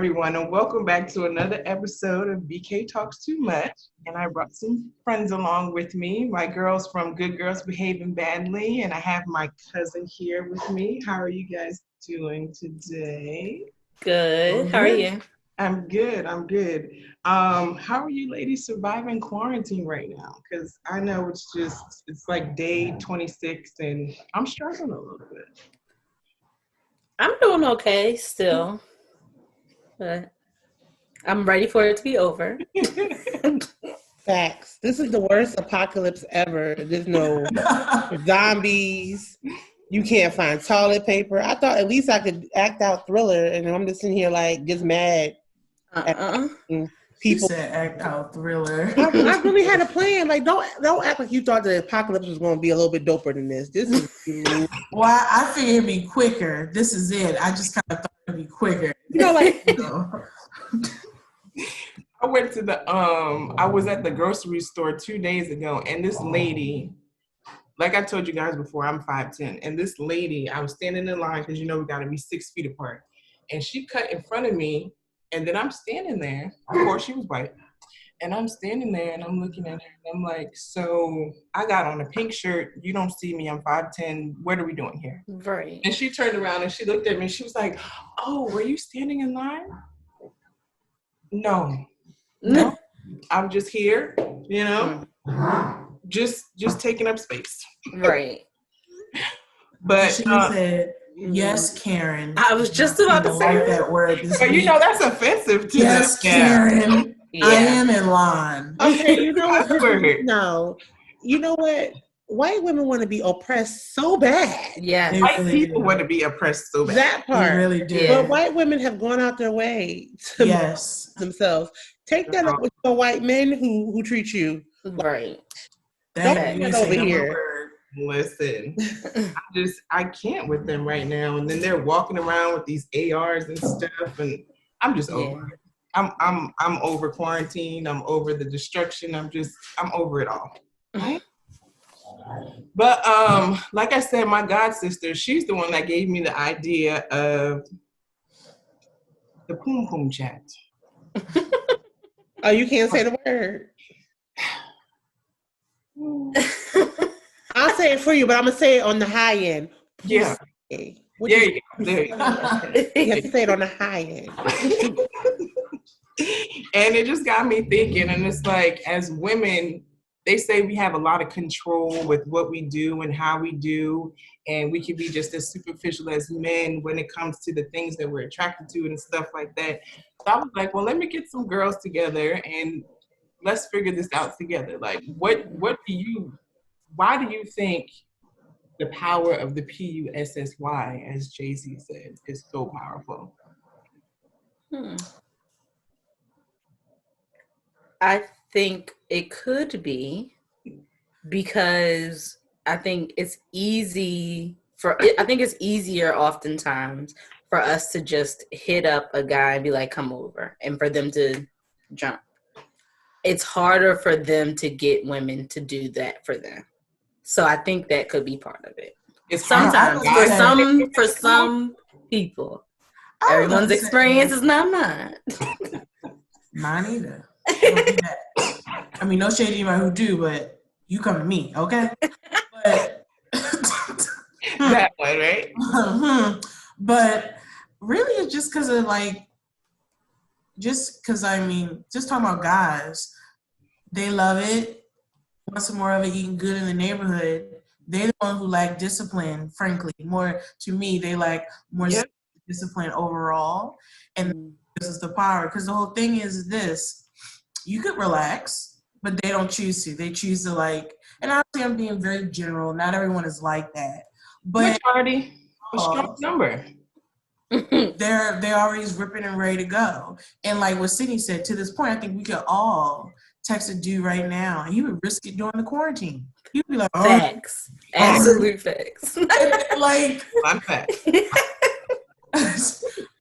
everyone, and welcome back to another episode of BK Talks Too Much. And I brought some friends along with me, my girls from Good Girls Behaving Badly, and I have my cousin here with me. How are you guys doing today? Good. How are you? I'm good. How are you ladies surviving quarantine right now? Because I know it's like day 26, and I'm struggling a little bit. I'm doing okay still, but I'm ready for it to be over. Facts. This is the worst apocalypse ever. There's no zombies. You can't find toilet paper. I thought at least I could act out Thriller, and I'm just in here like just mad. People she said act out Thriller. I really had a plan. Like don't act like you thought the apocalypse was going to be a little bit doper than this. This is well, I figured it'd be quicker. This is it. I just kind of thought it'd be quicker. I went to I was at the grocery store 2 days ago, and this lady, like I told you guys before, I'm 5'10", and this lady, I was standing in line because we got to be 6 feet apart, and she cut in front of me. And then I'm standing there. Of course, she was white. And I'm standing there, and I'm looking at her, and I'm like, so I got on a pink shirt. You don't see me. I'm 5'10". What are we doing here? Right. And she turned around, and she looked at me. And she was like, oh, were you standing in line? No. I'm just here, just taking up space. Right. But she said, yes, Karen. I was just about to say that word. But that's offensive to yes, Karen. Yeah. I am in line. Okay, you know what? No. You know what? White women want to be oppressed so bad. Yeah. White people want to be oppressed so bad. That part. They really do. But white women have gone out their way to themselves. Take that up with the white men who treat you. Right. Don't get over here. Listen, I can't with them right now. And then they're walking around with these ARs and stuff, and I'm just over it. I'm over quarantine. I'm over the destruction. I'm over it all. Right? But like I said, my god sister, she's the one that gave me the idea of the poom poom chat. Oh, you can't say the word. I'll say it for you, but I'm gonna say it on the high end. Yeah. There you go. You have to say it on the high end. And it just got me thinking, and it's like, as women, they say we have a lot of control with what we do and how we do, and we can be just as superficial as men when it comes to the things that we're attracted to and stuff like that. So I was like, well, let me get some girls together and let's figure this out together. Like, why do you think the power of the PUSSY, as Jay-Z said, is so powerful? I think it could be because I think it's easier oftentimes for us to just hit up a guy and be like, come over, and for them to jump. It's harder for them to get women to do that for them. So I think that could be part of it. It's sometimes for some people. Everyone's experience is not mine. Mine either. I mean, no shade to anybody who do, but you come to me, okay? But that way, right? But really, it's just because of just talking about guys, they love it. Want some more of it, eating good in the neighborhood. They're the one who like discipline, frankly. More to me, they like more discipline overall. And this is the power. Because the whole thing is this. You could relax, but they don't choose to. They choose to and obviously I'm being very general. Not everyone is like that. But majority, a strong number. They're always ripping and ready to go. And like what Sydney said, to this point, I think we could all text a dude right now, and he would risk it during the quarantine. He'd be like, facts. Absolute facts. I'm facts.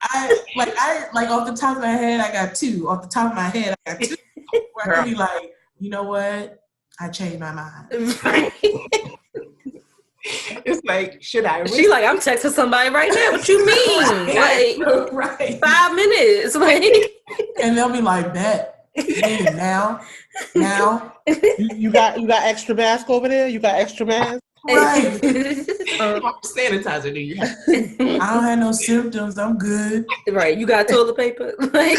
I off the top of my head, I got two. Off the top of my head, I got two. Where I could be like, you know what? I changed my mind. It's like, should I risk She like, I'm texting somebody right now. What you mean? Like, Right. 5 minutes. Like, And they'll be like, bet. Yeah, now. You got extra mask over there? You got extra mask? Right. how much sanitizer do you have? I don't have no symptoms. I'm good. Right. You got toilet paper? Like,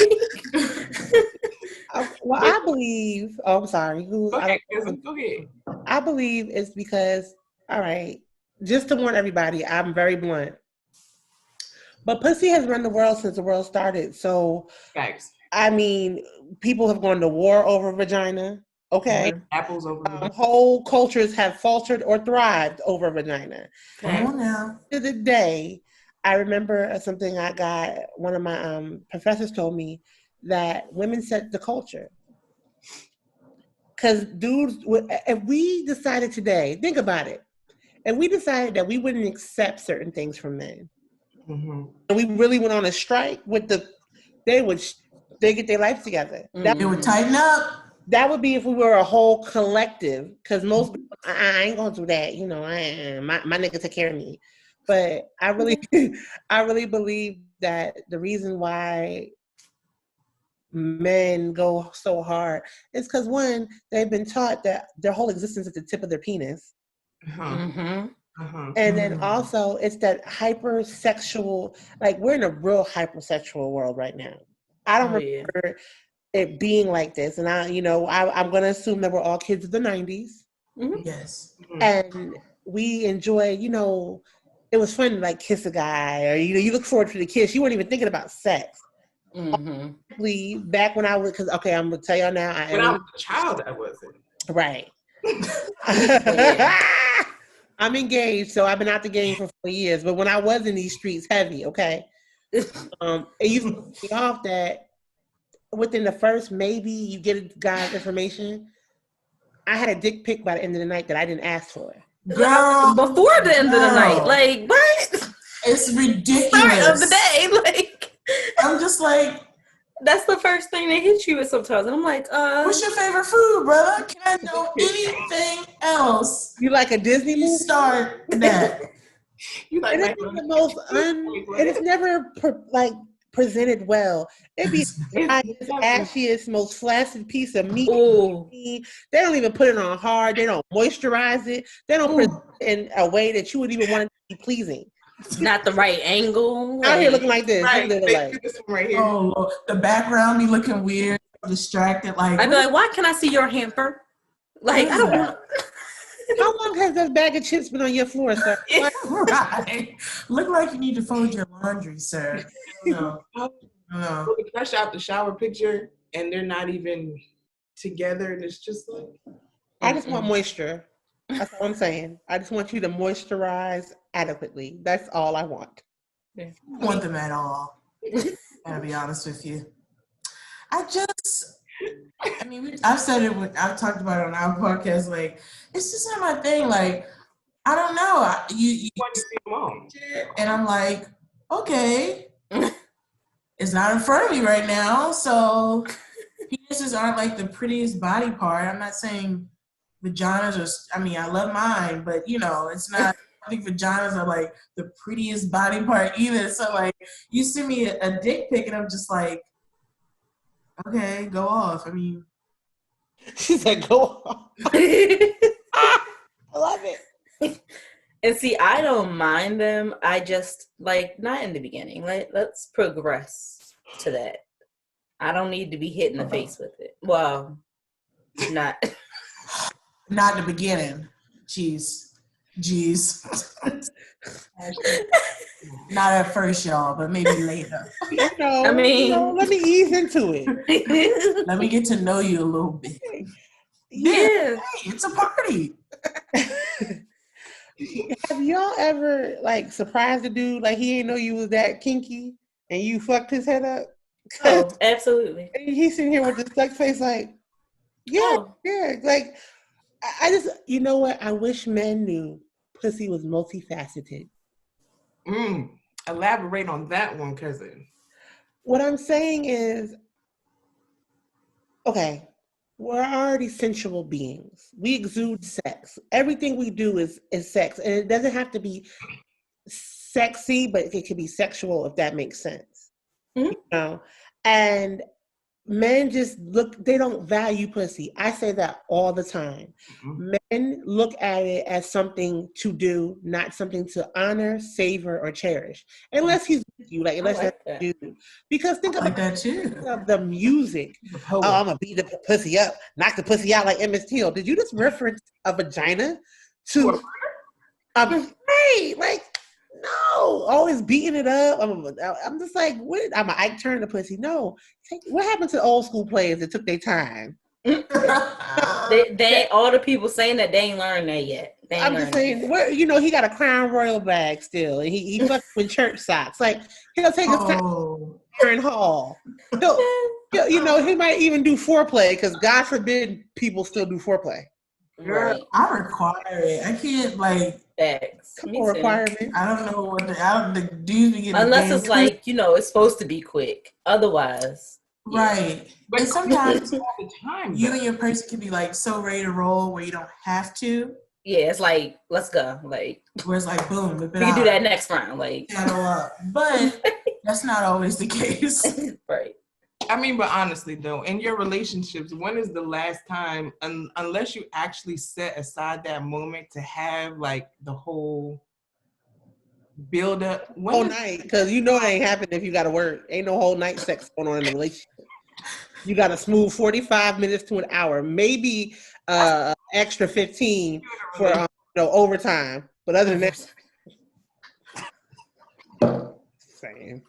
Well, I believe. Oh, I'm sorry. Go ahead, cousin. Go ahead. I believe it's because. All right. Just to warn everybody, I'm very blunt. But pussy has run the world since the world started. So, Facts. I mean, people have gone to war over vagina. Okay. Apples over. Whole cultures have faltered or thrived over vagina. Come on now. To the day, I remember something I got, one of my professors told me that women set the culture. Because dudes, if we decided today, think about it, if we decided that we wouldn't accept certain things from men, and we really went on a strike with they get their life together. They would tighten up. That would be if we were a whole collective, because most I ain't gonna do that. You know, my nigga take care of me. But I really, I really believe that the reason why men go so hard is because one, they've been taught that their whole existence is at the tip of their penis. And then also it's that hypersexual, like we're in a real hypersexual world right now. I don't remember it being like this. And I'm going to assume that we're all kids of the 90s. Yes. And we enjoy, it was fun to like kiss a guy or, you look forward to the kiss. You weren't even thinking about sex. Back when I was, I'm going to tell y'all now. When I was a child, I wasn't. Right. I'm engaged, so I've been out the game for 4 years. But when I was in these streets heavy, okay, it used to be off that within the first, maybe you get a guy's information. I had a dick pic by the end of the night that I didn't ask for. Girl. Before the end of the night. Like, what? It's ridiculous. Start of the day. Like, I'm just like, that's the first thing that hits you sometimes. And I'm like, what's your favorite food, brother? Can I know anything else? You like a Disney movie? Start that. You like and it's the most and it's never presented well. It'd be the ashiest, most flaccid piece of meat. They don't even put it on hard. They don't moisturize it. They don't present it in a way that you would even want it to be pleasing. Not the right angle. Out here looking like this. Right. This one right here. Oh, Lord. The background be looking weird, distracted. Like I'd be like, why can I see your hamper? Like, I don't want. How long has that bag of chips been on your floor, sir? Right. Look like you need to fold your laundry, sir. No. Fresh out the shower picture, and they're not even together, and it's just like. I just want moisture. That's all I'm saying. I just want you to moisturize adequately. That's all I want. I don't want them at all. Gotta be honest with you. I've said it I've talked about it on our podcast. Like, it's just not my thing. Like, I don't know. You want to see them all. And I'm like, okay, it's not in front of me right now. So penises aren't like the prettiest body part. I'm not saying vaginas are, I love mine, but it's not, I think vaginas are like the prettiest body part either. So like, you send me a dick pic and I'm just like, okay, go off. She said, go off. I love it. And see, I don't mind them. I just not in the beginning. Let's progress to that. I don't need to be hit in the face with it. Well, not in the beginning. Jeez. Not at first, y'all, but maybe later. Let me ease into it. Let me get to know you a little bit. Yeah. Hey, it's a party. Have y'all ever surprised a dude he didn't know you was that kinky and you fucked his head up? Oh, absolutely. And he's sitting here with this stuck face yeah. I just, you know what? I wish men knew pussy was multifaceted. Elaborate on that one, cousin. What I'm saying is, okay, we're already sensual beings. We exude sex. Everything we do is sex. And it doesn't have to be sexy, but it can be sexual, if that makes sense. Mm-hmm. You know? And men just they don't value pussy. I say that all the time. Mm-hmm. Men look at it as something to do, not something to honor, savor, or cherish. Unless he's with you, unless that's you. Because think about that too. Of the music. Oh, I'm gonna beat the pussy up, knock the pussy out like Emmett Till. Did you just reference a vagina to hey, no, always beating it up. I'm just like, what? I'm an Ike Turner pussy. No, what happened to old school players that took their time? they all the people saying that they ain't learned that yet. I'm just saying, he got a Crown Royal bag still, and he fucking with church socks. He'll take his time in Hall. He might even do foreplay because God forbid people still do foreplay. Girl, I require it. I can't Facts. Requirement. I don't know what the dudes be getting. Unless it's it's supposed to be quick. Otherwise, right. But sometimes all the time, you and your person can be so ready to roll where you don't have to. Yeah, it's let's go. Where it's boom, we can do that next round. Settle up. But that's not always the case. Right. I mean, but honestly, though, in your relationships, when is the last time, unless you actually set aside that moment to have the whole build up whole night? Because it ain't happening if you got to work. Ain't no whole night sex going on in the relationship. You got a smooth 45 minutes to an hour, maybe extra 15 for overtime. But other than that, same.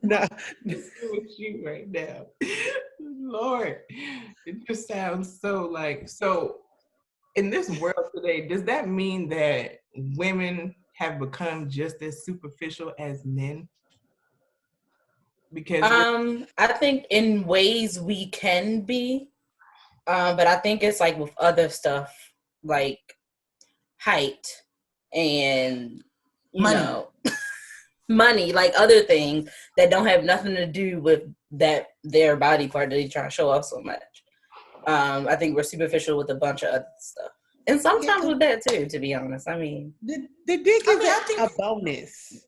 No, with you right now, Lord, it just sounds so. In this world today, does that mean that women have become just as superficial as men? Because I think in ways we can be, but I think it's with other stuff like height and money, other things that don't have nothing to do with their body part that they try to show off so much. I think we're superficial with a bunch of other stuff, and sometimes with that too. To be honest, I mean, the dick is a bonus.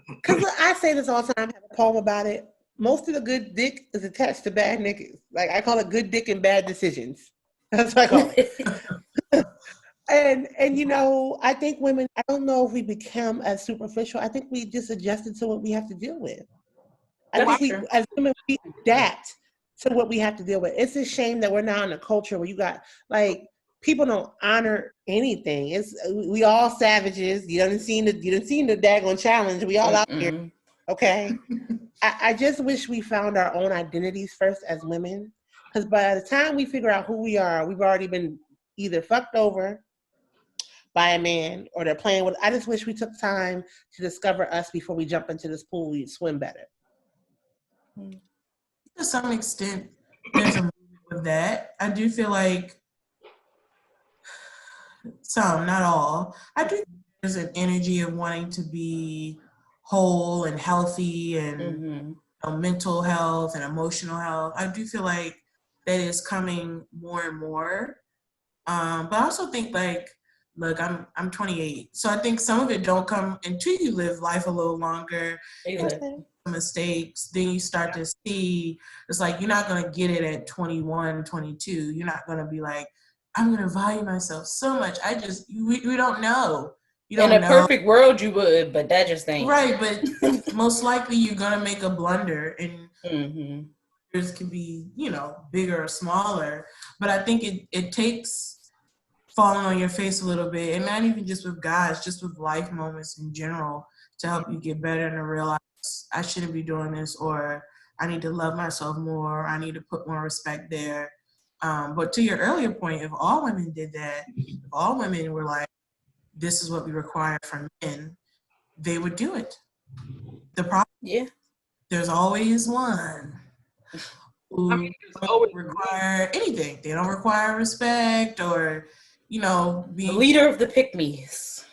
Because I say this all the time. I have a poem about it. Most of the good dick is attached to bad niggas. I call it good dick and bad decisions. That's what I call it. And I think women, I don't know if we become as superficial. I think we just adjusted to what we have to deal with. I think as women, we adapt to what we have to deal with. It's a shame that we're now in a culture where you got people don't honor anything. We all savages. You done seen the daggone challenge. We all out here. Okay. I just wish we found our own identities first as women. Because by the time we figure out who we are, we've already been either fucked over by a man or they're playing with. I just wish we took time to discover us before we jump into this pool. We'd swim better. To some extent, there's a movement with that. I do feel some, not all. I do think there's an energy of wanting to be whole and healthy and mental health and emotional health. I do feel that is coming more and more. But I also think look, I'm 28, so I think some of it don't come until you live life a little longer. Mistakes, then you start to see it's you're not going to get it at 21, 22. You're not going to be I'm going to value myself so much. We don't know. You don't in a perfect world you would, but that just ain't right. But most likely you're going to make a blunder, and yours can be bigger or smaller. But I think it takes falling on your face a little bit, and not even just with guys, just with life moments in general, to help you get better and to realize I shouldn't be doing this, or I need to love myself more, I need to put more respect there. But to your earlier point, if all women did that, if all women were this is what we require from men, they would do it. The problem, there's always one who don't require anything. They don't require respect or, being the leader of the pick-me's.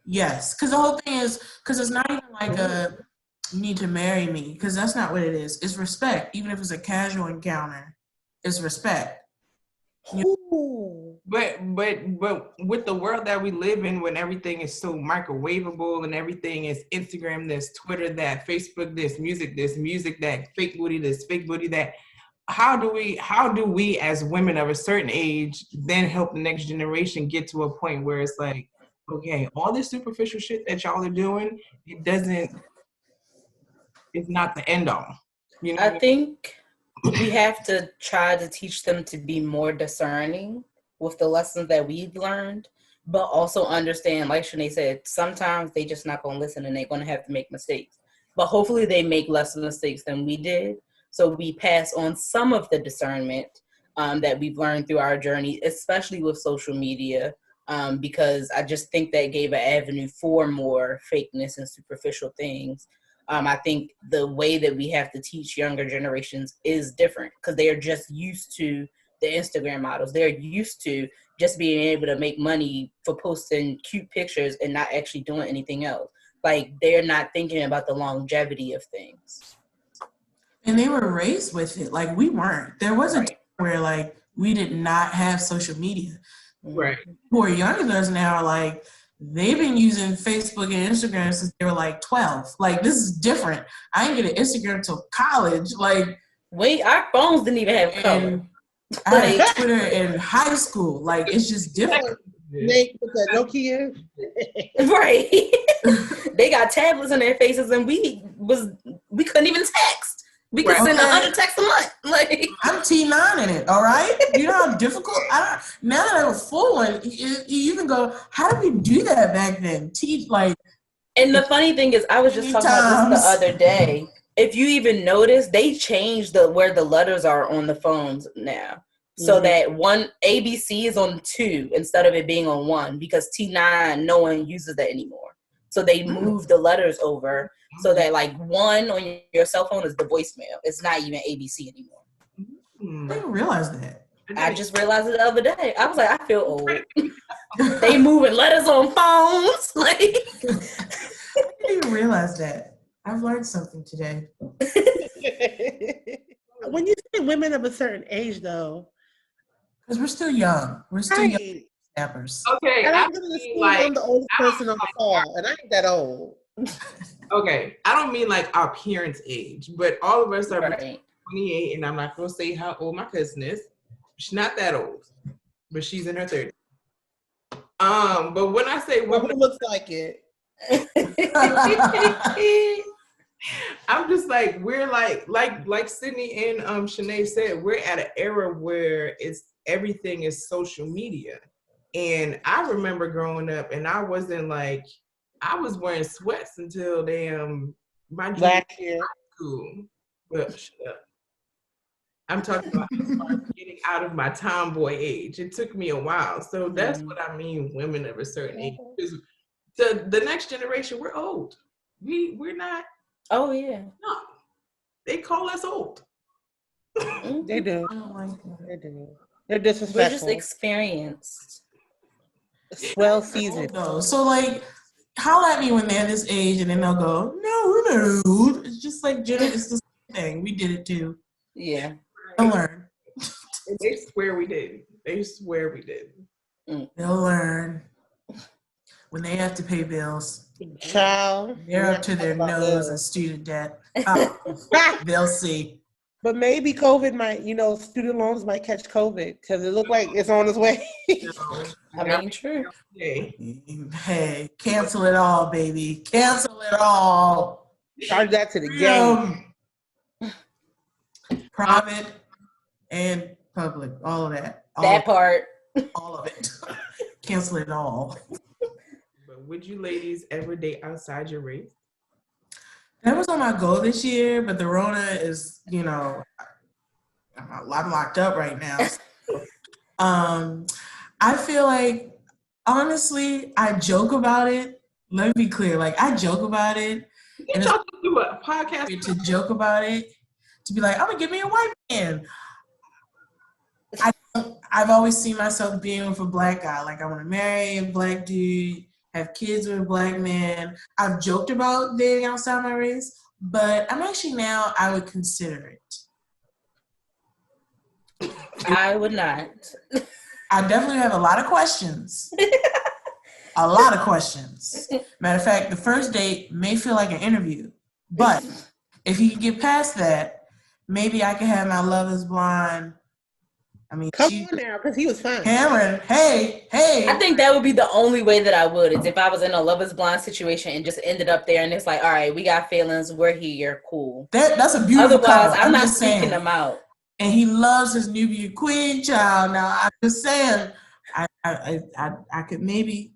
Yes, because the whole thing is, because it's not even you need to marry me, because that's not what it is. It's respect. Even if it's a casual encounter, it's respect. But with the world that we live in, when everything is so microwavable and everything is Instagram, this, Twitter, that, Facebook, this, music, that, fake booty, this, fake booty, that. How do we as women of a certain age then help the next generation get to a point where it's like, okay, all this superficial shit that y'all are doing, it's not the end all. You know, I think we have to try to teach them to be more discerning with the lessons that we've learned, but also understand, like Shanae said, sometimes they just not going to listen and they're going to have to make mistakes. But hopefully they make less mistakes than we did. So we pass on some of the discernment that we've learned through our journey, especially with social media, because I just think that gave an avenue for more fakeness and superficial things. I think the way that we have to teach younger generations is different because they are just used to the Instagram models. They're used to just being able to make money for posting cute pictures and not actually doing anything else. Like, they're not thinking about the longevity of things. And they were raised with it. Like, we weren't. There was a time where, like, we did not have social media. Right. Who are younger than us now, like, they've been using Facebook and Instagram since they were like 12. Like, this is different. I didn't get an Instagram until college. Like, wait, our phones didn't even have color. I had Twitter in high school. Like, it's just different. Nate with the Nokia. Right. They got tablets in their faces and we couldn't even text. We could send 100 texts a month. Like, I'm T9 in it, all right? You know how difficult? Now that I have a full one, you even go, how did we do that back then? And the funny thing is, I was just talking about this the other day. If you even notice, they changed where the letters are on the phones now. So that one ABC is on 2 instead of it being on 1 because T9, no one uses that anymore. So they moved the letters over so that like 1 on your cell phone is the voicemail. It's not even ABC anymore. I didn't realize that. I just realized it the other day. I was like, I feel old. They moving letters on phones. Like, I didn't even realize that. I've learned something today. When you say women of a certain age, though, because we're still young. We're still young snappers. Okay, I'm the oldest person on the call, and I ain't that old. Okay, I don't mean like our parents' age, but all of us are 28, and I'm not gonna say how old my cousin is. She's not that old, but she's in her 30s. But when I say women, who looks like it? I'm just like, we're like Sydney and Shanae said, we're at an era where everything is social media. And I remember growing up and I wasn't like, I was wearing sweats until my last year school. But shut up. I'm talking about getting out of my tomboy age. It took me a while. So that's what I mean, women of a certain age. The next generation, we're old. We're not. Oh yeah. No, they call us old. They do. They do. They're disrespectful. We're just experienced. Well seasoned. So like, holler at me when they're this age, and then they'll go, "No, we're not old." It's just like it's the same thing. We did it too. Yeah. They'll learn. They swear we did. They'll learn when they have to pay bills. Child, they're up to their nose in student debt. They'll see. But maybe COVID might, student loans might catch COVID because it looked like it's on its way. I mean, true. Hey, cancel it all, baby. Cancel it all. Charge that to the game. Private and public, all of that. Part. All of it. Cancel it all. But would you ladies ever date outside your race? That was on my goal this year, but the Rona is, I'm locked up right now. I feel like, honestly, I joke about it. Let me be clear. Like, I joke about it. You talk to a podcast to joke about it, to be like, I'm going to give me a white man. I've always seen myself being with a black guy. Like, I want to marry a black dude, have kids with a black man. I've joked about dating outside my race, but I'm actually now, I would consider it. I would not. I definitely have a lot of questions. A lot of questions. Matter of fact, the first date may feel like an interview, but if he can get past that, maybe I can have my Love Is Blind. I mean, come on now, because he was fine. Cameron, hey. I think that would be the only way that I would, is if I was in a Love Is Blind situation and just ended up there and it's like, all right, we got feelings, we're here, cool. That's a beautiful Otherwise, couple. I'm not seeking them out. And he loves his Nubian queen child. Now, I'm just saying, I could maybe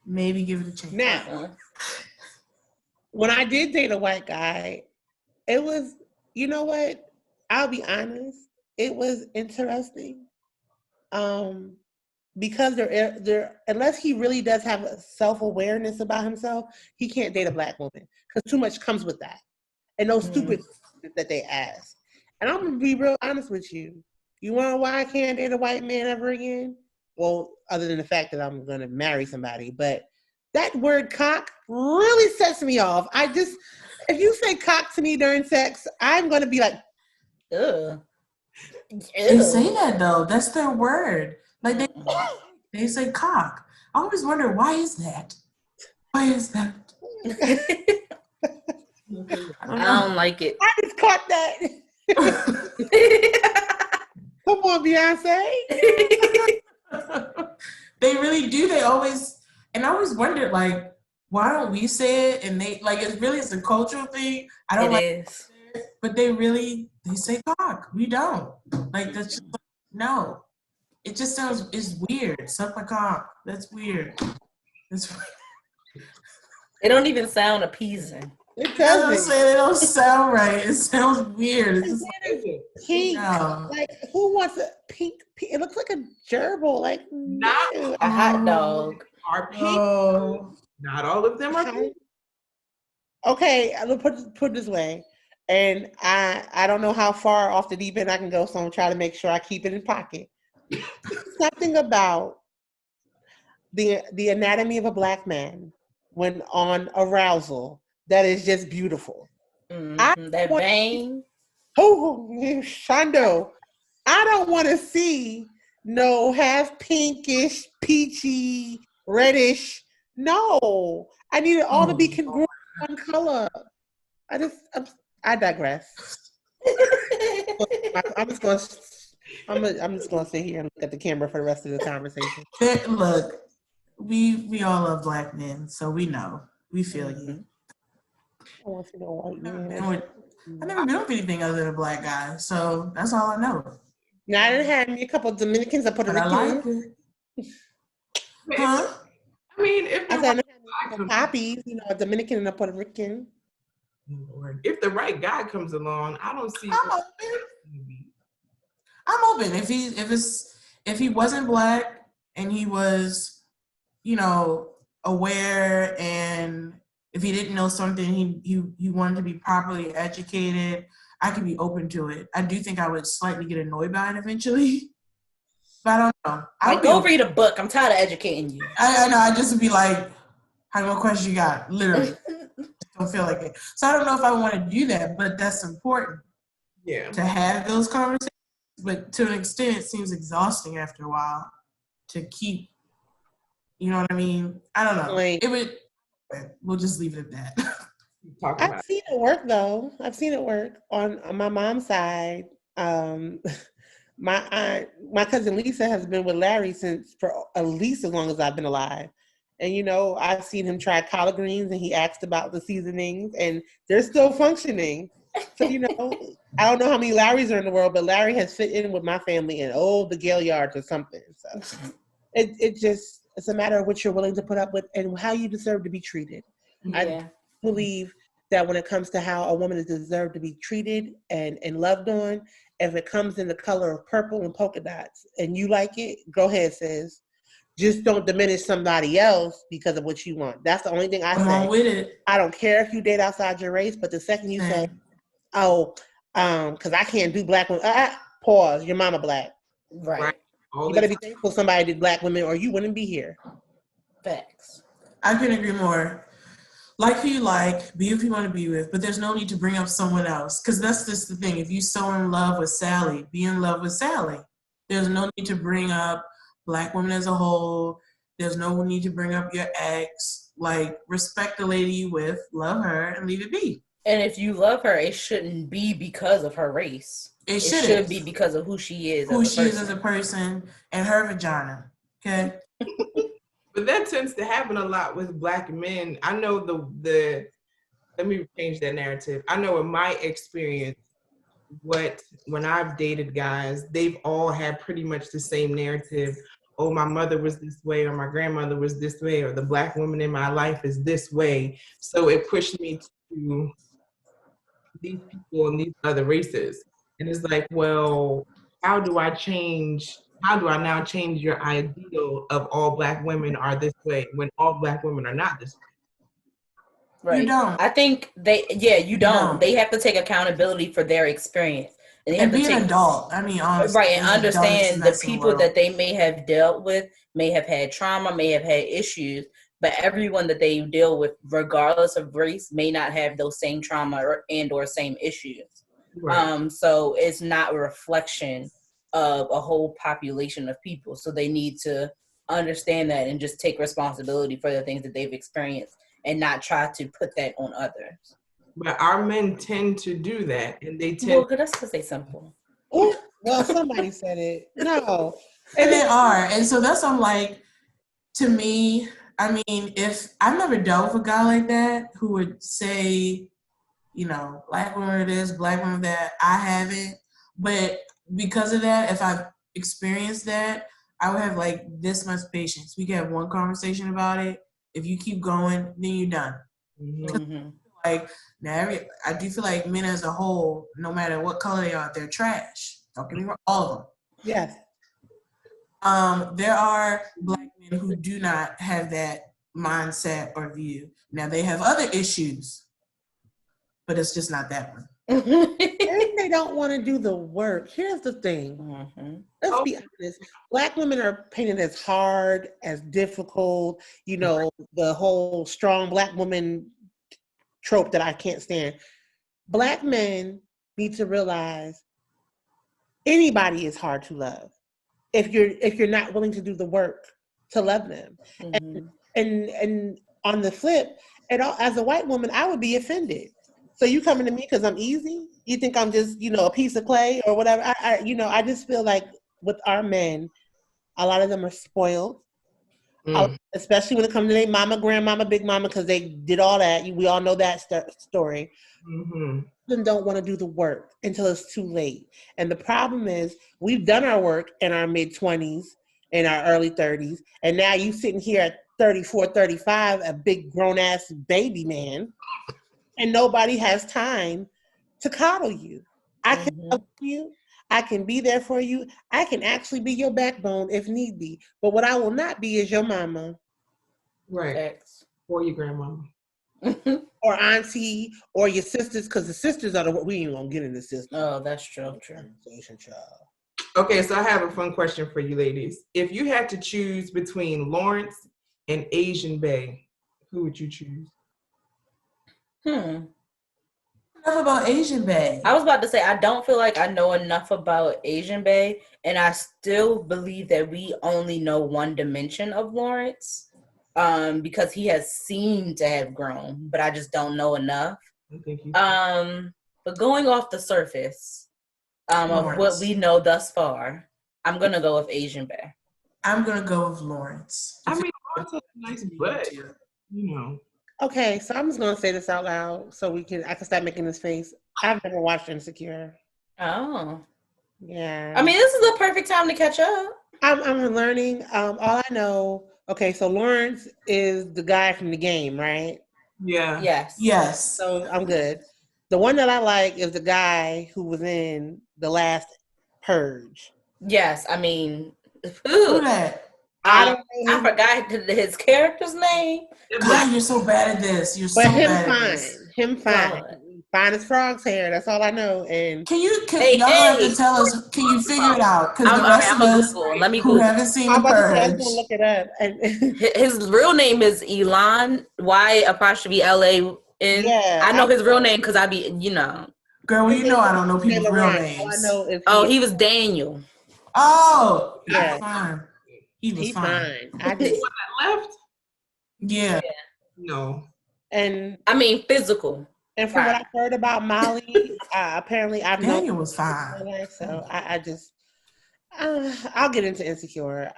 give it a chance. Now, when I did date a white guy, it was, you know what? I'll be honest. It was interesting. Because they're unless he really does have a self-awareness about himself, he can't date a black woman because too much comes with that. And those stupid that they ask. And I'm gonna be real honest with you. You wanna know why I can't date a white man ever again? Well, other than the fact that I'm gonna marry somebody, but that word cock really sets me off. If you say cock to me during sex, I'm gonna be like, ugh. They say that though. That's their word. Like they say cock. I always wonder, why is that? Why is that? I don't like it. I just caught that. Come on, Beyonce. They really do. They always, and I always wondered, like, why don't we say it? And they like, it's a cultural thing. I don't it, but they say cock. We don't. Like, that's just, no. It just sounds, it's weird. Suck my cock. That's weird. It don't even sound appeasing. It doesn't. It don't sound right. It sounds weird. It's just pink. No. Like, who wants a pink? It looks like a gerbil. Like, not a hot dog. Are pink? Not all of them are pink. Okay, I'm gonna put it this way. And I don't know how far off the deep end I can go, so I'm gonna try to make sure I keep it in pocket. Something about the anatomy of a black man when on arousal that is just beautiful. That vein. Oh, Shondo. I don't want to see no half pinkish, peachy, reddish. No, I need it all to be congruent on color. I digress. I'm just gonna sit here and look at the camera for the rest of the conversation. Look, we all love black men, so we know. We feel you. I want to see no white man. I never been with anything other than a black guy, so that's all I know. Now I done had me a couple of Dominicans and Puerto Ricans. I like it. Huh? I mean, if I said poppies, a Dominican and a Puerto Rican. Lord, if the right guy comes along, I don't see. I'm open. If he wasn't black and he was, aware, and if he didn't know something, he wanted to be properly educated, I could be open to it. I do think I would slightly get annoyed by it eventually. But I don't know. Go read a book. I'm tired of educating you. I know. I just would be like, how many questions you got? Literally. Don't feel like it. So I don't know if I want to do that, but that's important. Yeah. To have those conversations. But to an extent, it seems exhausting after a while to keep, you know what I mean? I don't know. We'll just leave it at that. I've seen it work though. I've seen it work on my mom's side. My cousin Lisa has been with Larry for at least as long as I've been alive. And, I've seen him try collard greens and he asked about the seasonings and they're still functioning. So, I don't know how many Larrys are in the world, but Larry has fit in with my family in, the Gale Yards or something. So it's a matter of what you're willing to put up with and how you deserve to be treated. Yeah. I believe that when it comes to how a woman is deserved to be treated and loved on, if it comes in the color of purple and polka dots and you like it, go ahead, sis. Just don't diminish somebody else because of what you want. That's the only thing I say. Come on with it. I don't care if you date outside your race, but the second you say, because I can't do black women, pause, your mama black. Right. You better be thankful somebody did black women or you wouldn't be here. Facts. I couldn't agree more. like who you like, be who you want to be with, but there's no need to bring up someone else. Because that's just the thing. If you're so in love with Sally, be in love with Sally. There's no need to bring up Black women as a whole. There's no need to bring up your ex. Like, respect the lady you with, love her, and leave it be. And if you love her, it shouldn't be because of her race. It should be because of who she is. Who she is as a person and her vagina. Okay? But that tends to happen a lot with Black men. I know the let me change that narrative. I know in my experience, when I've dated guys, they've all had pretty much the same narrative. Oh, my mother was this way, or my grandmother was this way, or the Black woman in my life is this way. So it pushed me to these people and these other races. And it's like, well, how do I now change your ideal of all Black women are this way when all Black women are not this way? Right. You don't. I think you don't. They have to take accountability for their experience. And be an adult. I mean, honestly. Right, and understand the people that they may have dealt with, may have had trauma, may have had issues, but everyone that they deal with, regardless of race, may not have those same trauma or same issues. Right. So it's not a reflection of a whole population of people. So they need to understand that and just take responsibility for the things that they've experienced and not try to put that on others. But our men tend to do that, and they tend. Well, that's because they're simple. Ooh, well, somebody said it. No, and they are, and so that's I'm like, to me. I mean, if I've never dealt with a guy like that who would say, you know, Black woman this, Black woman that, I haven't. But because of that, if I've experienced that, I would have like this much patience. We can have one conversation about it. If you keep going, then you're done. Mm-hmm. Like now, I do feel like men as a whole, no matter what color they are, they're trash. Don't get me wrong, all of them. Yes. There are Black men who do not have that mindset or view. Now they have other issues, but it's just not that one. And they don't want to do the work. Here's the thing. Mm-hmm. Let's be honest. Black women are painted as hard, as difficult. You know, the whole strong Black woman trope that I can't stand. Black men need to realize anybody is hard to love if you're not willing to do the work to love them. Mm-hmm. And on the flip, as a white woman, I would be offended. So you coming to me because I'm easy? You think I'm just, a piece of clay or whatever? I just feel like with our men, a lot of them are spoiled. Especially when it comes to their mama, grandmama, big mama, because they did all that. We all know that story. Mm-hmm. Them don't want to do the work until it's too late. And the problem is we've done our work in our mid-20s, in our early 30s, and now you sitting here at 34, 35, a big grown-ass baby man, and nobody has time to coddle you. I can help you. I can be there for you. I can actually be your backbone if need be. But what I will not be is your mama. Right. X. Or your grandmama. Or auntie, or your sisters, because the sisters are we ain't gonna get in the system. Oh, that's true. Okay, so I have a fun question for you ladies. If you had to choose between Lawrence and Asian Bay, who would you choose? Enough about Asian Bay. I was about to say, I don't feel like I know enough about Asian Bay, and I still believe that we only know one dimension of Lawrence, because he has seemed to have grown, but I just don't know enough. But going off the surface of what we know thus far, I'm going to go with Asian Bay. I'm going to go with Lawrence. I mean, Lawrence has a nice butt, Okay, so I'm just gonna say this out loud so I can start making this face. I've never watched Insecure. Oh. Yeah. I mean, this is a perfect time to catch up. I'm learning. All I know. Okay, so Lawrence is the guy from the game, right? Yeah. Yes. So I'm good. The one that I like is the guy who was in the last Purge. Yes, I mean, who that? I forgot his character's name. God, you're so bad at this. You're so bad at this. Him fine. Fine as frog's hair. That's all I know. And y'all have to tell us? Can you figure it out? Because the rest of us who haven't seen The Purge, I was gonna look it up. And his real name is Elon Y''LAN. Yeah, I know his real name because I be Girl, well, I don't know people's real names. All I know is he was Daniel. Oh, yeah, fine. He was fine. I did. Left? Yeah. No. And I mean physical. And from what I've heard about Molly, apparently I've known Daniel was fine. Life, so I just I'll get into Insecure.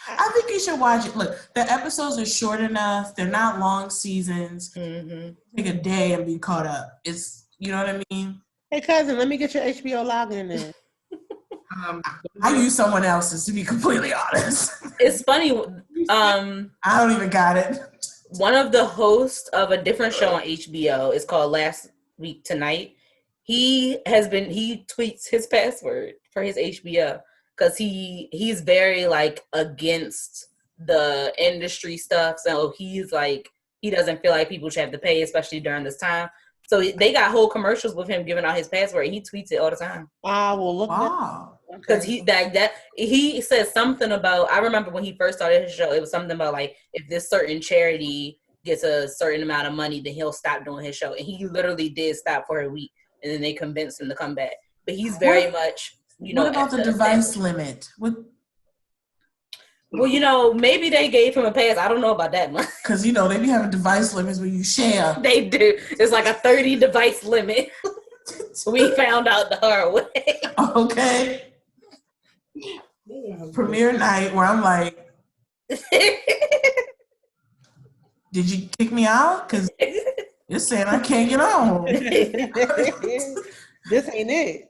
I think you should watch it. Look, the episodes are short enough. They're not long seasons. Mm-hmm. Take a day and be caught up. It's, you know what I mean? Hey, cousin, let me get your HBO login in. I use someone else's, to be completely honest. It's funny. I don't even got it. One of the hosts of a different show on HBO is called Last Week Tonight. He tweets his password for his HBO because he's very against the industry stuff. So he's he doesn't feel like people should have to pay, especially during this time. So they got whole commercials with him giving out his password. He tweets it all the time. Well, look. Wow. Because he says something about, I remember when he first started his show, it was something about if this certain charity gets a certain amount of money, then he'll stop doing his show. And he literally did stop for a week, and then they convinced him to come back. But he's very much, What about the device limit? Well, maybe they gave him a pass. I don't know about that much. Because, they be having device limits when you share. They do. It's like a 30 device limit. We found out the hard way. Okay. Premiere night where I'm like, did you kick me out? Because you're saying I can't get on. This ain't it.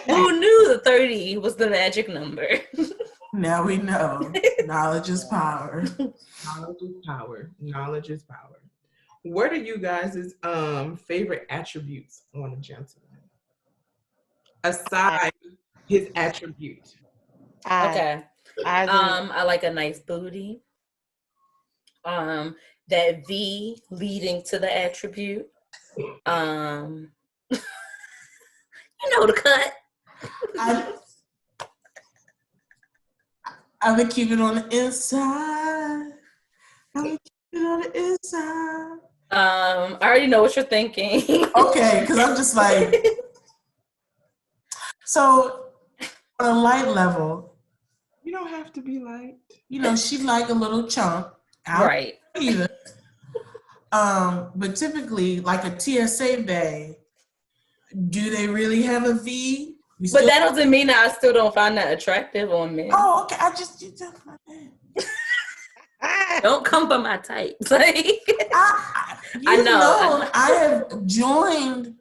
Who knew the 30 was the magic number? Now we know. Knowledge is power. Knowledge is power. Knowledge is power. What are you guys' favorite attributes on a gentleman? Aside his attribute. Okay. I like a nice booty. That V leading to the attribute. You know the cut. I've been keeping on the inside. I already know what you're thinking. Okay, because I'm just like, so on a light level, you don't have to be light. She like a little chunk. Right. Either. But typically, like a TSA bay, do they really have a V? But that doesn't mean that I still don't find that attractive on men. Oh, okay. Don't come for my type. I know. I have joined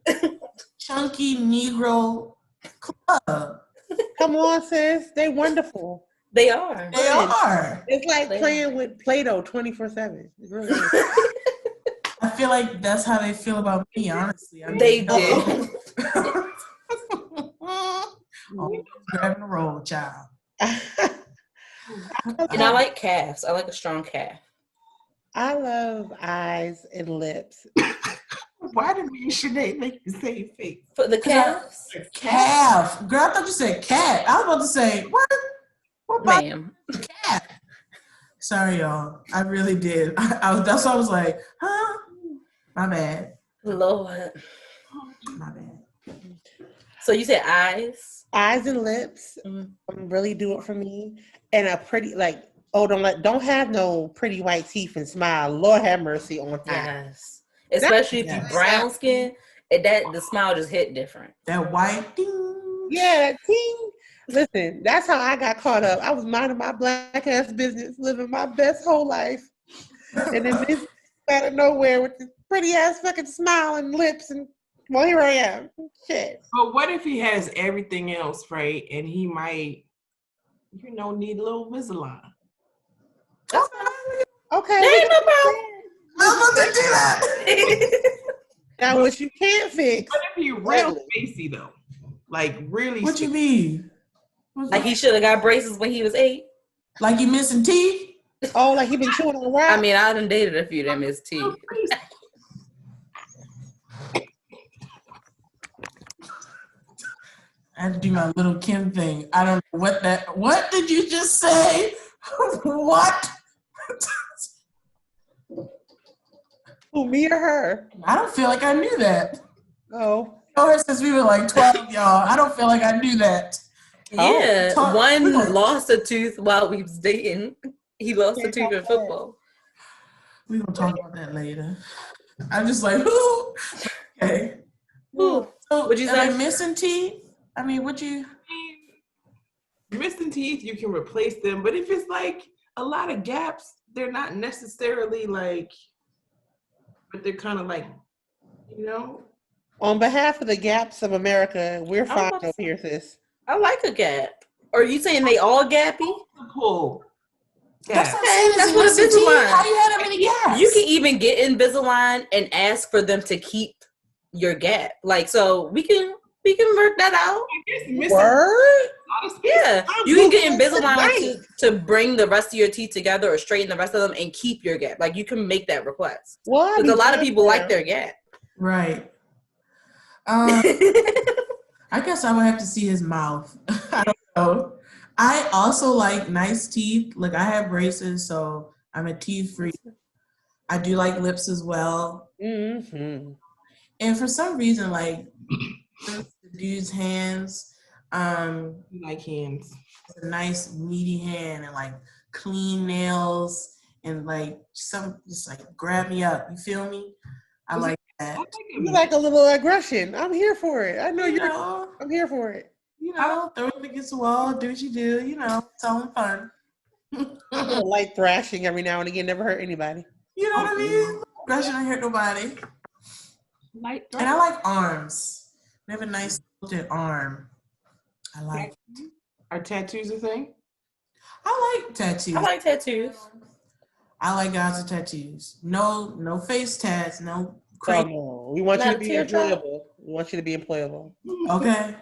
Chunky Negro Club. Come on, sis. They wonderful. They are. They are. It's like playing with Play-Doh 24/7. It really is. I feel like that's how they feel about me, honestly. They do. Grabbing the roll, child. And I like calves. I like a strong calf. I love eyes and lips. Why did me and Sinead make the same face? For the calves? Calf. Girl, I thought you said cat. I was about to say, what? What ma'am? Cat. Sorry, y'all. I really did. That's why I was like, huh? My bad. Lord. My bad. So you said eyes? Eyes and lips really do it for me. And a pretty, don't have no pretty white teeth and smile. Lord have mercy on that. Yes. Especially if you brown skin, the smile just hit different. That white ding. Yeah, that ting. Listen, that's how I got caught up. I was minding my black ass business, living my best whole life. And then this out of nowhere with this pretty ass fucking smile and lips, and well, here I am. Shit. But what if he has everything else, right? And he might, need a little Invisalign. Okay. Ain't no problem. I'm about to do that. Now, what you can't fix. What if he real spacey though? Like really? What you mean? Like he should have got braces when he was 8. Like you missing teeth? Oh, like he been chewing on rap? I mean, I done dated a few that missed teeth. had to do my little Kim thing. I don't know what did you just say? What? Who, me or her? I don't feel like I knew that. Oh. I know her since we were like 12, y'all. I don't feel like I knew that. Yeah, one lost a tooth while we was dating. He lost a tooth in football. We're going to talk about that later. I'm just like, who? Okay. Ooh. So, What'd you say? am I missing teeth? I mean, missing teeth, you can replace them. But if it's like a lot of gaps, they're not necessarily like, but they're kind of like, you know. On behalf of the gaps of America, we're fine over here, sis. I like a gap. Or are you saying they all gappy? Cool. That's That's what Invisalign. How you had that many gaps? You can even get Invisalign and ask for them to keep your gap. Like, so we can work that out. Word? Yeah, you can get Invisalign to bring the rest of your teeth together or straighten the rest of them and keep your gap. Like, you can make that request. Because a lot of people like their gap. Right. I guess I would have to see his mouth. I don't know. I also like nice teeth. Like, I have braces, so I'm a teeth freak. I do like lips as well. Mm-hmm. And for some reason, like, the dude's hands, you like hands. a nice meaty hand and like clean nails and like just like grab me up. You feel me? I like that. You like a little aggression. I'm here for it. I know I'm here for it. You know, throw it against the wall, do what you do, you know, it's all fun. A little light thrashing every now and again never hurt anybody. You know what I mean? Aggression don't hurt nobody. Light and I like arms. They have a nice sculpted arm. I like it. Are tattoos a thing? I like tattoos. I like tattoos. I like guys with tattoos. No face tats, no crazy. No. We want you to be employable. We want you to be employable. Okay.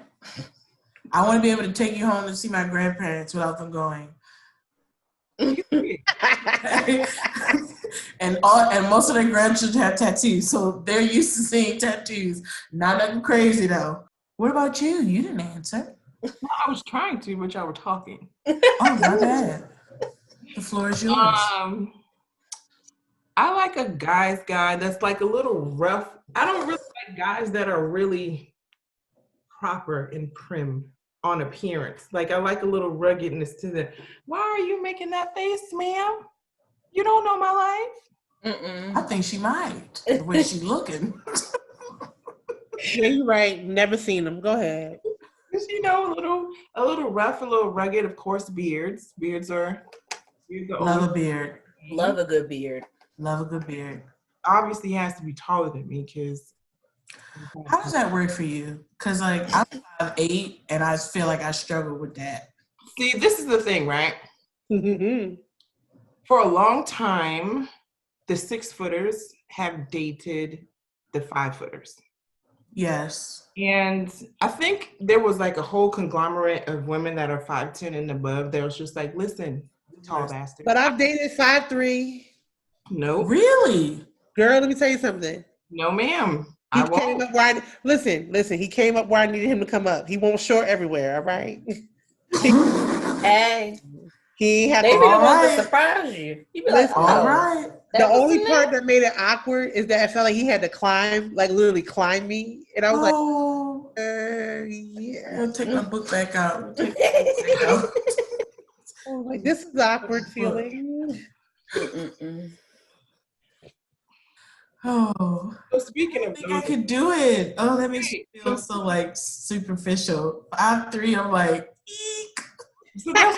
I want to be able to take you home and see my grandparents without them going. and most of their grandchildren have tattoos, so they're used to seeing tattoos. Not nothing crazy though. What about you? You didn't answer. Well, I was trying to, but y'all were talking. Oh, my bad. The floor is yours. I like a guy's guy that's like a little rough. I don't really like guys that are really proper and prim on appearance. Like, I like a little ruggedness to them. Why are you making that face, ma'am? You don't know my life? Mm-mm. I think she might. The way she's looking. Yeah, you're right. Never seen them. Go ahead. Just, you know, a little rough, a little rugged. Of course, beards. Beards are Love a beard. Love a good beard. Love a good beard. Obviously, he has to be taller than me because. How does that work for you? Because, like, I'm 5'8", and I feel like I struggle with that. See, this is the thing, right? For a long time, the 6-footers have dated the 5-footers. Yes. And I think there was like a whole conglomerate of women that are 5'10" and above. That was just like, listen, tall bastard. But I've dated 5'3". No. Really? Girl, let me tell you something. No, ma'am. He came up where listen, he came up where I needed him to come up. He won't short everywhere, all right? Hey. He had they be the ones that surprise you. You be like, listen, all right. The only part that made it awkward is that I felt like he had to climb, like literally climb me. And I was yeah. I'm going to take my book back out. Like, this is awkward feeling. Oh. So speaking of, I think I could do it. Oh, that makes me feel so like superficial. 5'3", I'm like, eek. So that's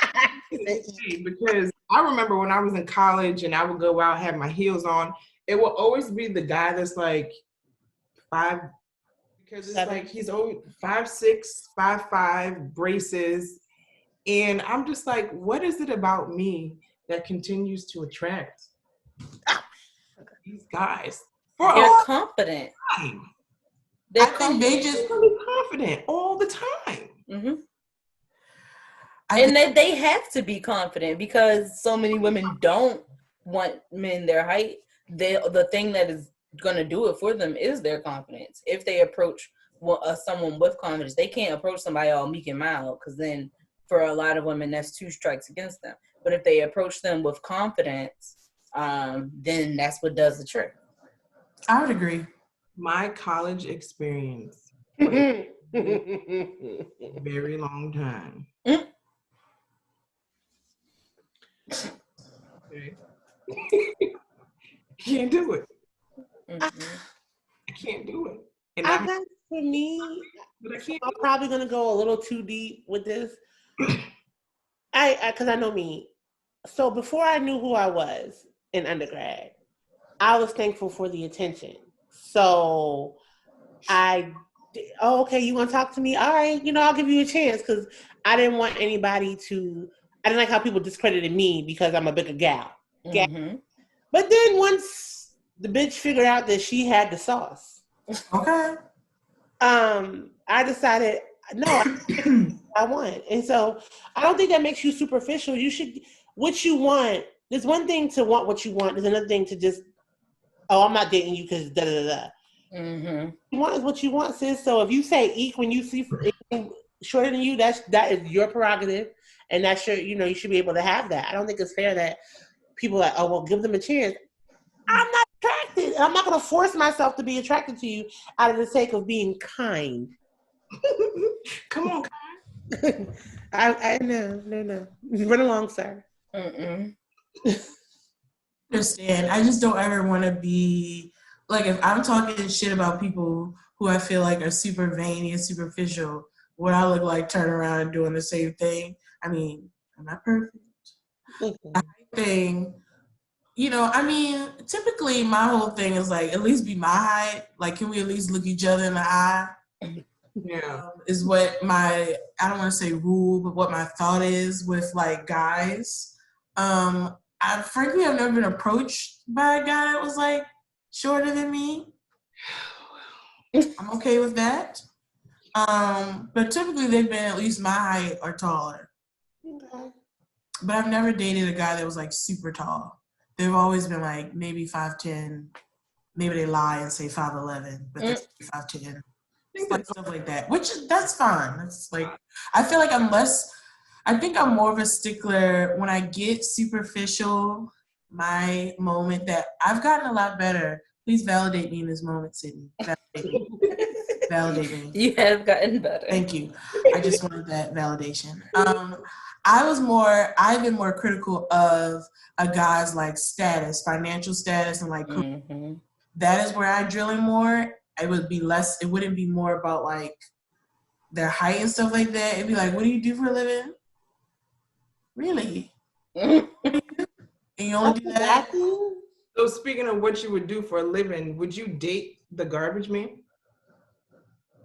because I remember when I was in college and I would go out, have my heels on, it will always be the guy that's like 5, because it's like he's always 5'6", 5'5", braces. And I'm just like, what is it about me that continues to attract these guys? They're confident. I think they just really confident all the time. Mm-hmm. And they have to be confident because so many women don't want men their height. The thing that is going to do it for them is their confidence. If they approach someone with confidence. They can't approach somebody all meek and mild, because then for a lot of women, that's 2 strikes against them. But if they approach them with confidence, then that's what does the trick. I would agree. My college experience was a very long time. Okay. Can't do it. Mm-hmm. I can't do it. And I guess for me, but I can't. I'm probably gonna go a little too deep with this. Because I know me. So before I knew who I was in undergrad, I was thankful for the attention. So okay, you want to talk to me? All right, I'll give you a chance, because I didn't want anybody to. I didn't like how people discredited me because I'm a bigger gal. Mm-hmm. But then once the bitch figured out that she had the sauce, okay, I decided no, I want. And so I don't think that makes you superficial. You should, what you want. There's one thing to want what you want. There's another thing to just, I'm not dating you because da da da. Mm-hmm. You want is what you want, sis. So if you say eek when you see shorter than you, that is your prerogative, and that's your, you should be able to have that. I don't think it's fair that people are like, oh, well, give them a chance. I'm not attracted. I'm not going to force myself to be attracted to you out of the sake of being kind. Come on, kind. I no. Run along, sir. Understand. I just don't ever want to be like, if I'm talking shit about people who I feel like are super veiny and superficial, what I look like turn around and doing the same thing. I mean, I'm not perfect. Thing, typically my whole thing is like, at least be my height. Like, can we at least look each other in the eye? Yeah. Is what I don't want to say rule, but what my thought is with like guys. I've never been approached by a guy that was like shorter than me. I'm okay with that. But typically they've been at least my height or taller. Okay. But I've never dated a guy that was like super tall. They've always been like maybe 5'10". Maybe they lie and say 5'11", but they're 5'10". Like stuff like that, that's fine. It's like, I feel like I think I'm more of a stickler when I get superficial. My moment that I've gotten a lot better. Please validate me in this moment, Sydney. Validate me. You have gotten better. Thank you. I just wanted that validation. I've been more critical of a guy's like status, financial status, and like that is where I drill in more. It wouldn't be more about like their height and stuff like that. It'd be like, what do you do for a living? Really? And you only do that? So speaking of what you would do for a living, would you date the garbage man?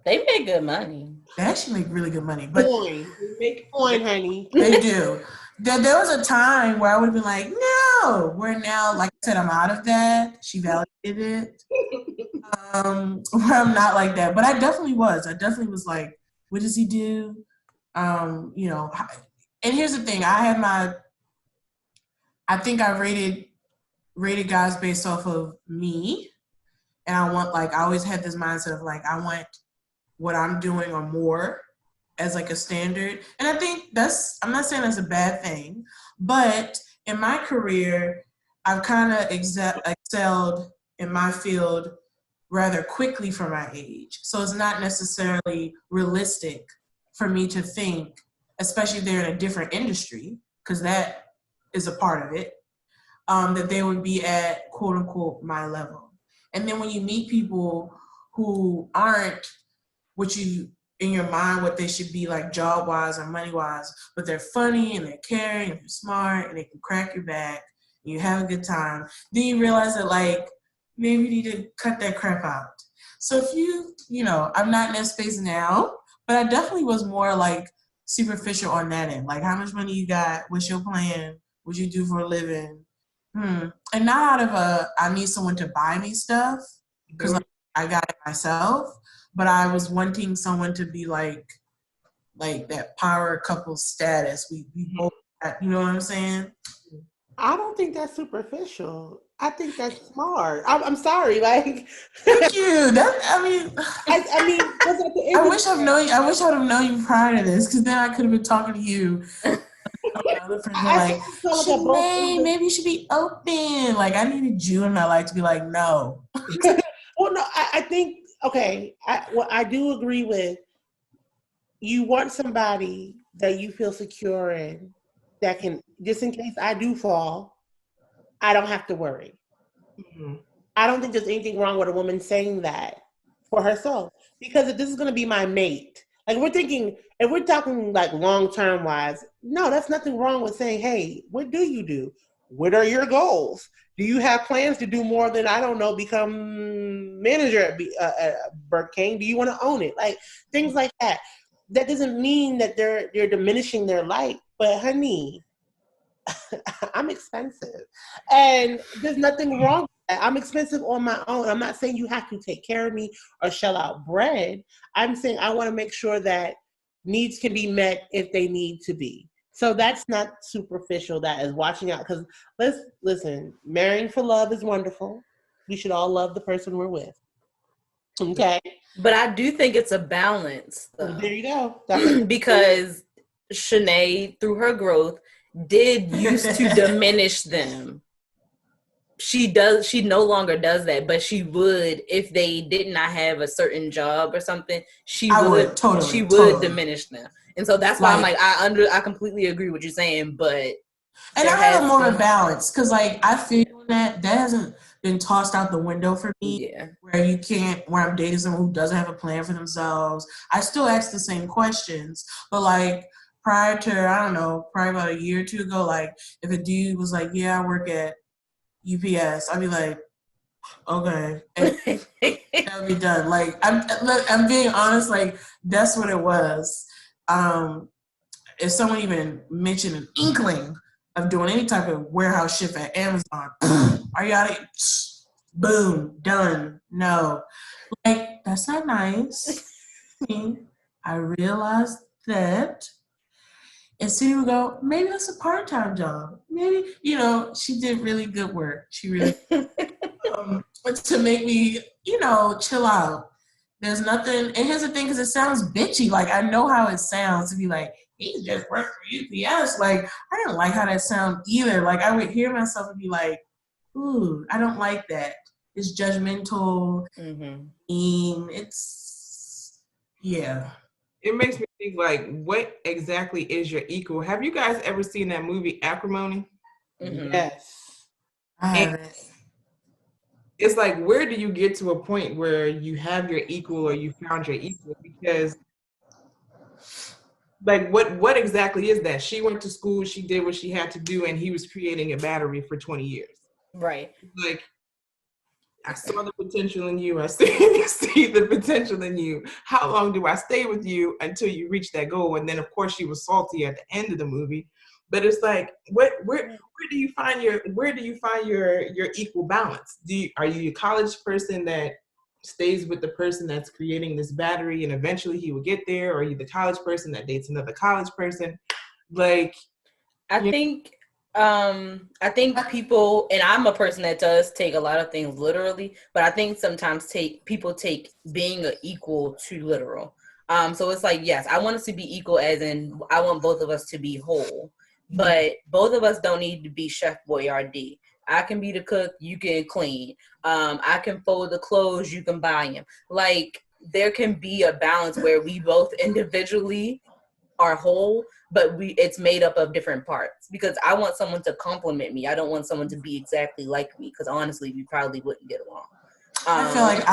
They make good money. They actually make really good money. But coin, honey. They do. There was a time where I would have been like, no. Where now, like I said, I'm out of that. She validated it. Where I'm not like that. But I definitely was. I definitely was like, what does he do? And here's the thing. I think I rated guys based off of me. And I always had this mindset of like, I want what I'm doing or more as like a standard. And I think I'm not saying that's a bad thing, but in my career, I've kind of excelled in my field rather quickly for my age. So it's not necessarily realistic for me to think, especially if they're in a different industry, because that is a part of it, that they would be at quote unquote my level. And then when you meet people who aren't what you in your mind what they should be like job wise or money wise, but they're funny and they're caring and they're smart and they can crack your back and you have a good time, then you realize that like maybe you need to cut that crap out. So if I'm not in that space now, but I definitely was more like superficial on that end. Like, how much money you got? What's your plan? What you do for a living? And not out of I need someone to buy me stuff because like, I got it myself. But I was wanting someone to be like that power couple status. We both, you know what I'm saying? I don't think that's superficial. I think that's smart. I'm sorry, like. Thank you. I mean, I wish I'd have known you prior to this, because then I could have been talking to you. Other friends were like, maybe you should be open. Like, I needed you in my life to be like, no. Well, no, I think, okay, I do agree with, you want somebody that you feel secure in, that can, just in case I do fall, I don't have to worry. Mm-hmm. I don't think there's anything wrong with a woman saying that for herself, because if this is going to be my mate, like if we're talking like long-term wise, no, that's nothing wrong with saying, hey, what do you do? What are your goals? Do you have plans to do more than, I don't know, become manager at Burger King? Do you want to own it? Like, things like that. That doesn't mean that they're diminishing their life, but honey, I'm expensive, and there's nothing wrong with that. I'm expensive on my own. I'm not saying you have to take care of me or shell out bread. I'm saying I want to make sure that needs can be met if they need to be. So that's not superficial. That is watching out, because listen, marrying for love is wonderful. We should all love the person we're with. Okay. But I do think it's a balance, though. There you go. Because Shanae, through her growth, did used to diminish them. She no longer does that, but she would, if they did not have a certain job or something, she would diminish them. And so that's why I'm like, I completely agree with you saying, but. And I have more of a balance, because like I feel that hasn't been tossed out the window for me. Yeah. Where I'm dating someone who doesn't have a plan for themselves. I still ask the same questions, but like prior to, I don't know, probably about a year or two ago, like if a dude was like, yeah, I work at UPS, I'd be like, okay, and that'll be done. Like I'm being honest, like that's what it was. If someone even mentioned an inkling of doing any type of warehouse shift at Amazon, are you out of it? Boom, done. No, like that's not nice. I realized that. And Cindy would go, maybe that's a part-time job. Maybe, she did really good work. She really, to make me, chill out. There's nothing, and here's the thing, because it sounds bitchy. Like, I know how it sounds to be like, he just worked for UPS. Like, I didn't like how that sounded either. Like, I would hear myself and be like, ooh, I don't like that. It's judgmental. Mm-hmm. Yeah. It makes me think, like, what exactly is your equal? Have you guys ever seen that movie Acrimony? Mm-hmm. Yes. I haven't. It's like, where do you get to a point where you have your equal or you found your equal? Because, like, what exactly is that? She went to school, she did what she had to do, and he was creating a battery for 20 years. Right. Like, I saw the potential in you. I see the potential in you. How long do I stay with you until you reach that goal? And then, of course, she was salty at the end of the movie. But it's like, where do you find your equal balance? Are you a college person that stays with the person that's creating this battery and eventually he will get there? Or are you the college person that dates another college person? Like, I think people, and I'm a person that does take a lot of things literally, but I think sometimes people take being an equal too literal. So it's like, yes, I want us to be equal, as in I want both of us to be whole, but both of us don't need to be Chef Boyardee. I can be the cook, you can clean. I can fold the clothes, you can buy them. Like, there can be a balance where we both individually are whole, but it's made up of different parts, because I want someone to compliment me. I don't want someone to be exactly like me, because honestly, we probably wouldn't get along. I feel like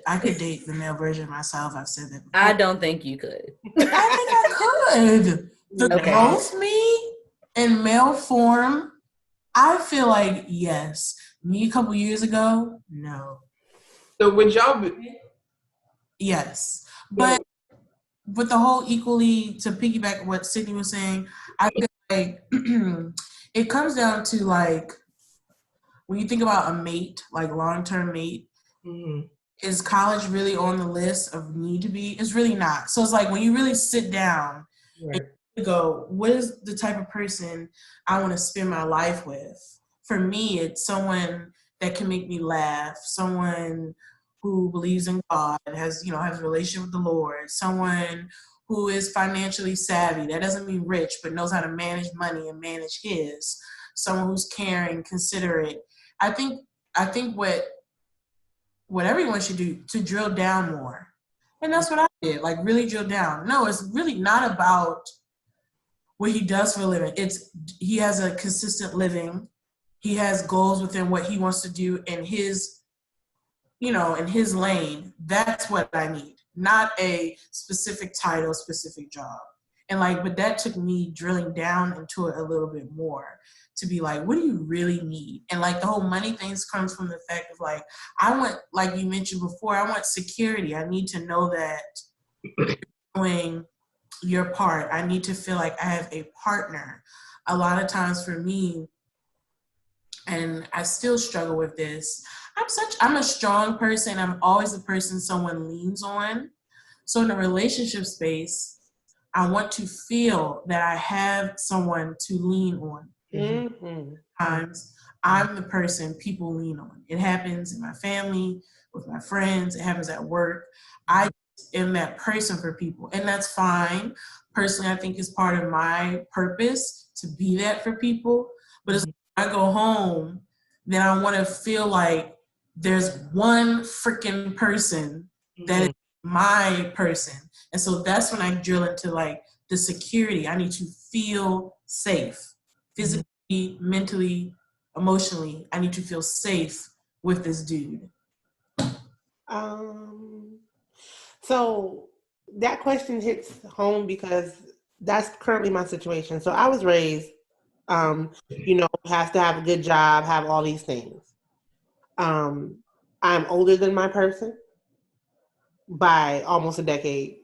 I could date the male version of myself. I've said that before. I don't think you could. I think I could. The growth me in male form, I feel like yes. Me a couple years ago, no. So would y'all yes. But with the whole equally, to piggyback what Sydney was saying, I feel like it comes down to, like, when you think about a mate, like long-term mate, is college really on the list of need to be? It's really not. So it's like when you really sit down and you go, what is the type of person I want to spend my life with for me, it's someone that can make me laugh, someone who believes in God and has a relationship with the Lord, someone who is financially savvy. That doesn't mean rich, but knows how to manage money and manage his. Someone who's caring, considerate. I think what everyone should do to drill down more. And that's what I did, like really drill down. No, it's really not about what he does for a living. He has a consistent living. He has goals within what he wants to do in his, in his lane. That's what I need, not a specific title, specific job. And but that took me drilling down into it a little bit more to be like, what do you really need? And the whole money things comes from the fact of I want, like you mentioned before, I want security. I need to know that doing your part. I need to feel like I have a partner. A lot of times for me, and I still struggle with this, I'm a strong person. I'm always the person someone leans on. So in a relationship space, I want to feel that I have someone to lean on. Mm-hmm. Times I'm the person people lean on. It happens in my family, with my friends. It happens at work. I am that person for people, and that's fine. Personally, I think it's part of my purpose to be that for people. But as I go home, then I want to feel like there's one freaking person that is my person. And so that's when I drill into the security. I need to feel safe, physically, mentally, emotionally. I need to feel safe with this dude. So that question hits home because that's currently my situation. So I was raised, have to have a good job, have all these things. I'm older than my person by almost a decade.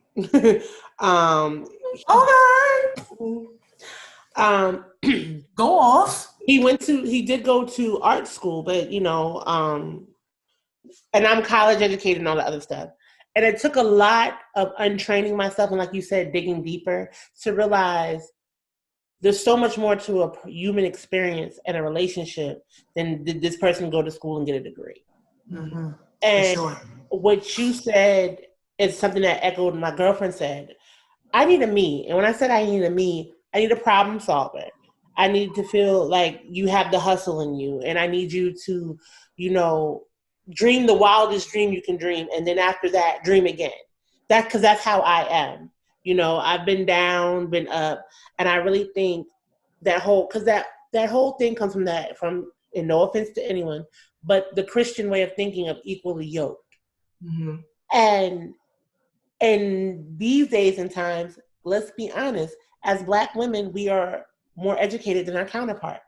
Go off. He did go to art school, but and I'm college educated and all that other stuff. And it took a lot of untraining myself and, like you said, digging deeper to realize there's so much more to a human experience and a relationship than did this person go to school and get a degree. Mm-hmm. And what you said is something that echoed my girlfriend said. I need a me. And when I said I need a me, I need a problem solver. I need to feel like you have the hustle in you. And I need you to, dream the wildest dream you can dream. And then after that, dream again. Because that's how I am. I've been down, been up. And I really think that whole thing comes from and no offense to anyone, but the Christian way of thinking of equally yoked. Mm-hmm. And these days and times, let's be honest, as Black women, we are more educated than our counterparts.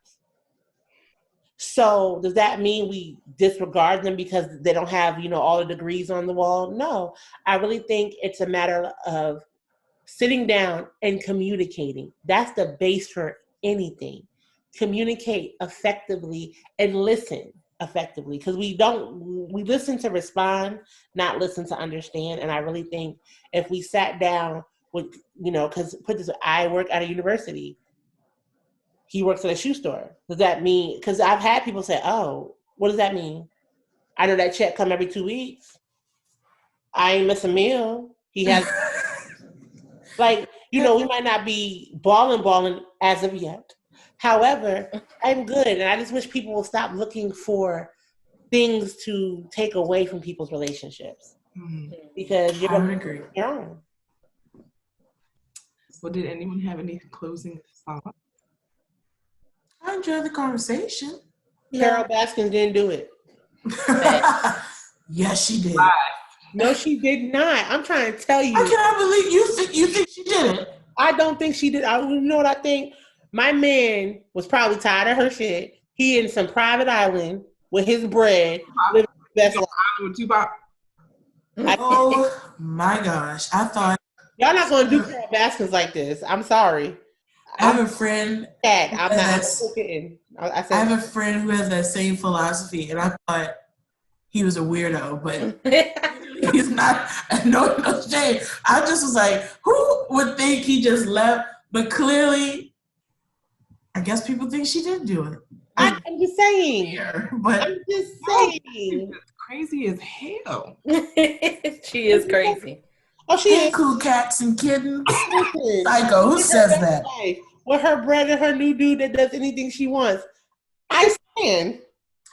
So does that mean we disregard them because they don't have, all the degrees on the wall? No, I really think it's a matter of sitting down and communicating. That's the base for anything. Communicate effectively and listen effectively, because we listen to respond, not listen to understand. And I really think if we sat down with, because I work at a university. He works at a shoe store. Does that mean, because I've had people say, oh, what does that mean? I know that check come every 2 weeks. I ain't miss a meal. He has, we might not be balling as of yet. However, I'm good. And I just wish people will stop looking for things to take away from people's relationships. Mm-hmm. Because you're going to agree. Your own. Well, did anyone have any closing thoughts? I enjoyed the conversation. Carol Baskins didn't do it. Yes, she did. No, she did not. I'm trying to tell you. I cannot believe you think she did it. I don't think she did. You know what I think? My man was probably tired of her shit. He in some private island with his bread. Living his best life. Oh my gosh. I thought. Y'all not going to do Carol Baskins like this. I'm sorry. I have a friend. I'm not kidding. I have a friend who has that same philosophy, and I thought he was a weirdo, but he's not. No shame. I just was like, who would think he just left? But clearly, I guess people think she did do it. I'm just saying. But I'm just saying. Crazy as hell. She is crazy. Oh, she is. cool cats and kittens. Psycho. Who says that? With her bread and her new dude that does anything she wants. I stand.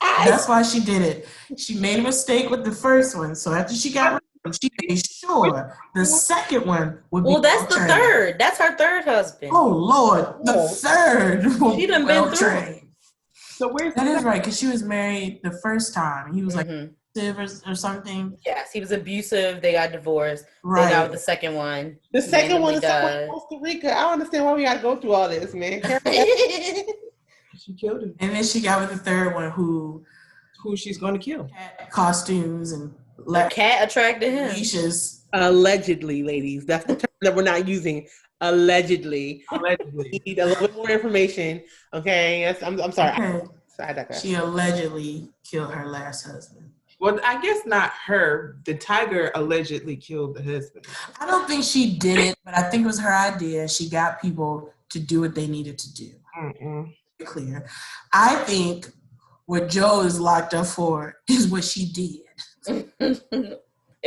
That's why she did it. She made a mistake with the first one. So after she got rid of him, she made sure the second one would be. Well, that's the third. That's her third husband. Oh Lord, the third. She done been through. So where's that is right, because she was married the first time. He was like Mm-hmm. or something. Yes, he was abusive. They got divorced. Right. They got with the second one. The second one is somewhere in Costa Rica. I don't understand why we got to go through all this, man. She killed him. And then she got with the third one who she's going to kill. Costumes and the cat attracted him. Leashes. Allegedly, ladies. That's the term that we're not using. Allegedly. We need a little bit more information. Okay. Yes, I'm sorry. Okay. She allegedly killed her last husband. Well, I guess not her. The tiger allegedly killed the husband. I don't think she did it, but I think it was her idea. She got people to do what they needed to do. Clear. I think what Joe is locked up for is what she did.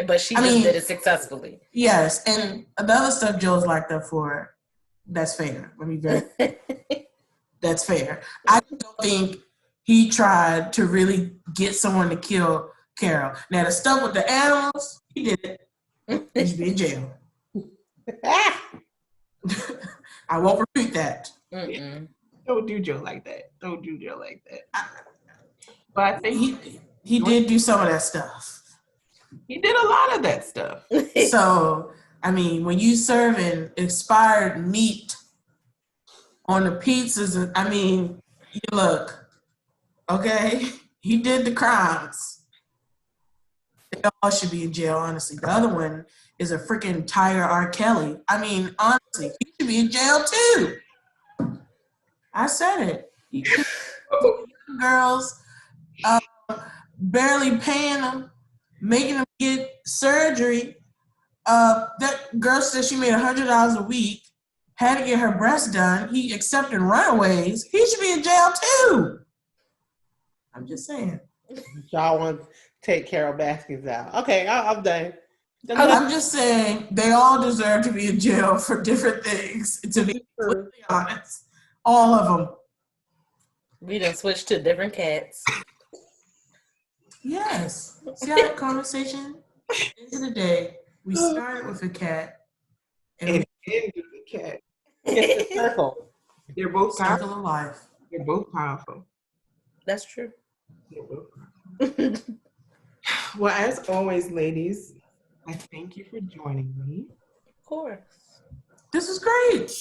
But she did it successfully. Yes, and the other stuff Joe's locked up for, that's fair. Let me very. That's fair. I don't think he tried to really get someone to kill Carol. Now the stuff with the animals, he did it. He should be in jail. I won't repeat that. Don't do Joe like that. Don't do Joe like that. But I think he did do some of that stuff. He did a lot of that stuff. So, I mean, when you serving expired meat on the pizzas, I mean, you look, okay? He did the crimes. They all should be in jail, honestly. The other one is a freaking Tyler R. Kelly. I mean, honestly, he should be in jail too. I said it. He should be girls barely paying them, making them get surgery. That girl said she made $100 a week, had to get her breasts done. He accepted runaways. He should be in jail too. I'm just saying. Y'all want to take Carol Baskins out. Okay, I'm done. I'm just saying they all deserve to be in jail for different things, to be completely honest. All of them. We done switched to different cats. Yes. See how that conversation, at the end of the day, we started with a cat. And ended with a cat. It's a circle. They're both Circle powerful. of life. They're both powerful. That's true. They're both powerful. Well, as always, ladies, I thank you for joining me. Of course. This is great.